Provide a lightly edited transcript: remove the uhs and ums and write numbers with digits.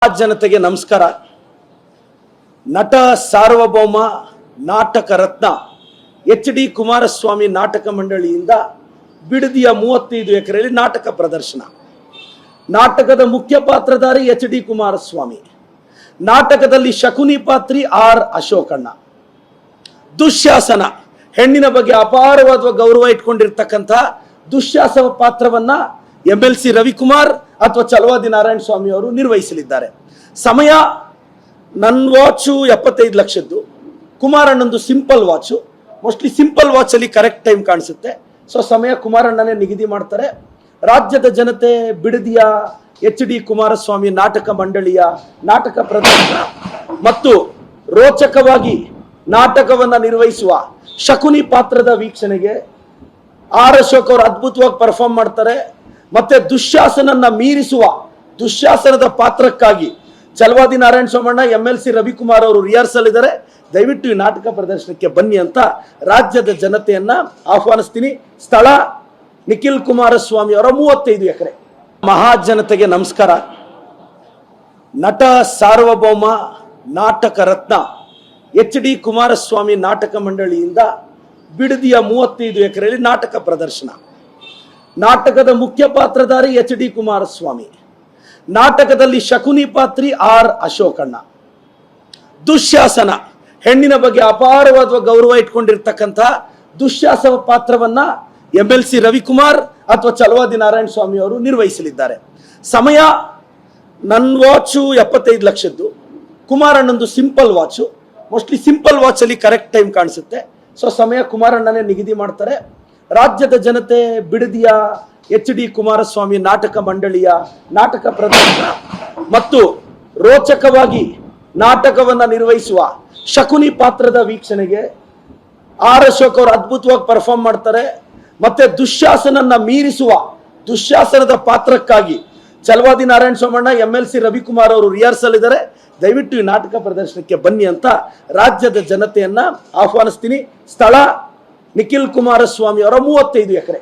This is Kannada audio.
ಜನತೆಗೆ ನಮಸ್ಕಾರ. ನಟ ಸಾರ್ವಭೌಮ ನಾಟಕ ರತ್ನ ಎಚ್.ಡಿ. ಕುಮಾರಸ್ವಾಮಿ ನಾಟಕ ಮಂಡಳಿಯಿಂದ ಬಿಡದಿಯ 35 ಎಕರೆಯಲ್ಲಿ ನಾಟಕ ಪ್ರದರ್ಶನ. ನಾಟಕದ ಮುಖ್ಯ ಪಾತ್ರಧಾರಿ ಎಚ್.ಡಿ. ಕುಮಾರಸ್ವಾಮಿ. ನಾಟಕದಲ್ಲಿ ಶಕುನಿ ಪಾತ್ರಿ ಆರ್ ಅಶೋಕಣ್ಣ. ದುಶ್ಯಾಸನ, ಹೆಣ್ಣಿನ ಬಗ್ಗೆ ಅಪಾರವಾದ ಗೌರವ ಇಟ್ಕೊಂಡಿರ್ತಕ್ಕಂಥ ದುಶ್ಯಾಸನ ಪಾತ್ರವನ್ನ MLC ರವಿಕುಮಾರ್ ಅಥವಾ ಚಲವಾದಿ ನಾರಾಯಣ ಸ್ವಾಮಿ ಅವರು ನಿರ್ವಹಿಸಲಿದ್ದಾರೆ. ಸಮಯ ನನ್ನ ವಾಚು 75 ಲಕ್ಷದ್ದು, ಕುಮಾರಣ್ಣಂದು simple watch. Mostly simple watch ಅಲ್ಲಿ ಕರೆಕ್ಟ್ ಟೈಮ್ ಕಾಣಿಸುತ್ತೆ. ಸೊ ಸಮಯ ಕುಮಾರಣ್ಣನೇ ನಿಗದಿ ಮಾಡ್ತಾರೆ. ರಾಜ್ಯದ ಜನತೆ ಬಿಡದಿಯ ಎಚ್.ಡಿ. ಕುಮಾರಸ್ವಾಮಿ ನಾಟಕ ಮಂಡಳಿಯ ನಾಟಕ ಪ್ರದರ್ಶನ ಮತ್ತು ರೋಚಕವಾಗಿ ನಾಟಕವನ್ನ ನಿರ್ವಹಿಸುವ ಶಕುನಿ ಪಾತ್ರದ ವೀಕ್ಷಣೆಗೆ ಆರ್ ಅಶೋಕ್ ಅವರು ಅದ್ಭುತವಾಗಿ ಪರ್ಫಾರ್ಮ್ ಮಾಡ್ತಾರೆ. ಮತ್ತೆ ದುಶ್ಯಾಸನನ್ನ ಮೀರಿಸುವ ದುಶ್ಯಾಸನದ ಪಾತ್ರಕ್ಕಾಗಿ ಚಲವಾದಿ ನಾರಾಯಣ ಸ್ವಾಮಣ್ಣ, MLC ರವಿಕುಮಾರ್ ಅವರು ರಿಹರ್ಸಲ್ ಇದ್ದಾರೆ. ದಯವಿಟ್ಟು ಈ ನಾಟಕ ಪ್ರದರ್ಶನಕ್ಕೆ ಬನ್ನಿ ಅಂತ ರಾಜ್ಯದ ಜನತೆಯನ್ನ ಆಹ್ವಾನಿಸ್ತೀನಿ. ಸ್ಥಳ ನಿಖಿಲ್ ಕುಮಾರಸ್ವಾಮಿ ಅವರ 35 ಎಕರೆ. ಮಹಾಜನತೆಗೆ ನಮಸ್ಕಾರ. ನಟ ಸಾರ್ವಭೌಮ ನಾಟಕ ರತ್ನ ಎಚ್.ಡಿ. ಕುಮಾರಸ್ವಾಮಿ ನಾಟಕ ಮಂಡಳಿಯಿಂದ ಬಿಡದಿಯ 35 ಎಕರೆಯಲ್ಲಿ ನಾಟಕ ಪ್ರದರ್ಶನ. ನಾಟಕದ ಮುಖ್ಯ ಪಾತ್ರಧಾರಿ ಎಚ್.ಡಿ. ಕುಮಾರಸ್ವಾಮಿ. ನಾಟಕದಲ್ಲಿ ಶಕುನಿ ಪಾತ್ರಿ ಆರ್ ಅಶೋಕಣ್ಣ. ದುಶ್ಯಾಸನ, ಹೆಣ್ಣಿನ ಬಗ್ಗೆ ಅಪಾರವಾದ ಗೌರವ ಇಟ್ಕೊಂಡಿರ್ತಕ್ಕಂಥ ದುಶ್ಯಾಸನ ಪಾತ್ರವನ್ನ MLC ರವಿಕುಮಾರ್ ಅಥವಾ ಚಲವಾದಿ ನಾರಾಯಣ ಸ್ವಾಮಿ ಅವರು ನಿರ್ವಹಿಸಲಿದ್ದಾರೆ. ಸಮಯ ನನ್ನ ವಾಚು 75 ಲಕ್ಷದ್ದು, ಕುಮಾರಣ್ಣಂದು simple watch. Mostly simple watch ಅಲ್ಲಿ ಕರೆಕ್ಟ್ ಟೈಮ್ ಕಾಣಿಸುತ್ತೆ. ಸೊ ಸಮಯ ಕುಮಾರಣ್ಣನೇ ನಿಗದಿ ಮಾಡ್ತಾರೆ. ರಾಜ್ಯದ ಜನತೆ ಬಿಡದಿಯ ಎಚ್.ಡಿ. ಕುಮಾರಸ್ವಾಮಿ ನಾಟಕ ಮಂಡಳಿಯ ನಾಟಕ ಪ್ರದರ್ಶನ ಮತ್ತು ರೋಚಕವಾಗಿ ನಾಟಕವನ್ನ ನಿರ್ವಹಿಸುವ ಶಕುನಿ ಪಾತ್ರದ ವೀಕ್ಷಣೆಗೆ ಆರ್ ಅಶೋಕ್ ಅವರು ಅದ್ಭುತವಾಗಿ ಪರ್ಫಾರ್ಮ್ ಮಾಡ್ತಾರೆ. ಮತ್ತೆ ದುಶ್ಯಾಸನನ್ನ ಮೀರಿಸುವ ದುಶ್ಯಾಸನದ ಪಾತ್ರಕ್ಕಾಗಿ ಚಲವಾದಿ ನಾರಾಯಣ ಸ್ವಾಮಣ್ಣ, MLC ರವಿಕುಮಾರ್ ಅವರು ರಿಹರ್ಸಲ್ ಇದ್ದಾರೆ. ದಯವಿಟ್ಟು ಈ ನಾಟಕ ಪ್ರದರ್ಶನಕ್ಕೆ ಬನ್ನಿ ಅಂತ ರಾಜ್ಯದ ಜನತೆಯನ್ನ ಆಹ್ವಾನಿಸ್ತೀನಿ. ಸ್ಥಳ ನಿಖಿಲ್ ಕುಮಾರಸ್ವಾಮಿ ಅವರ 35 ಎಕರೆ.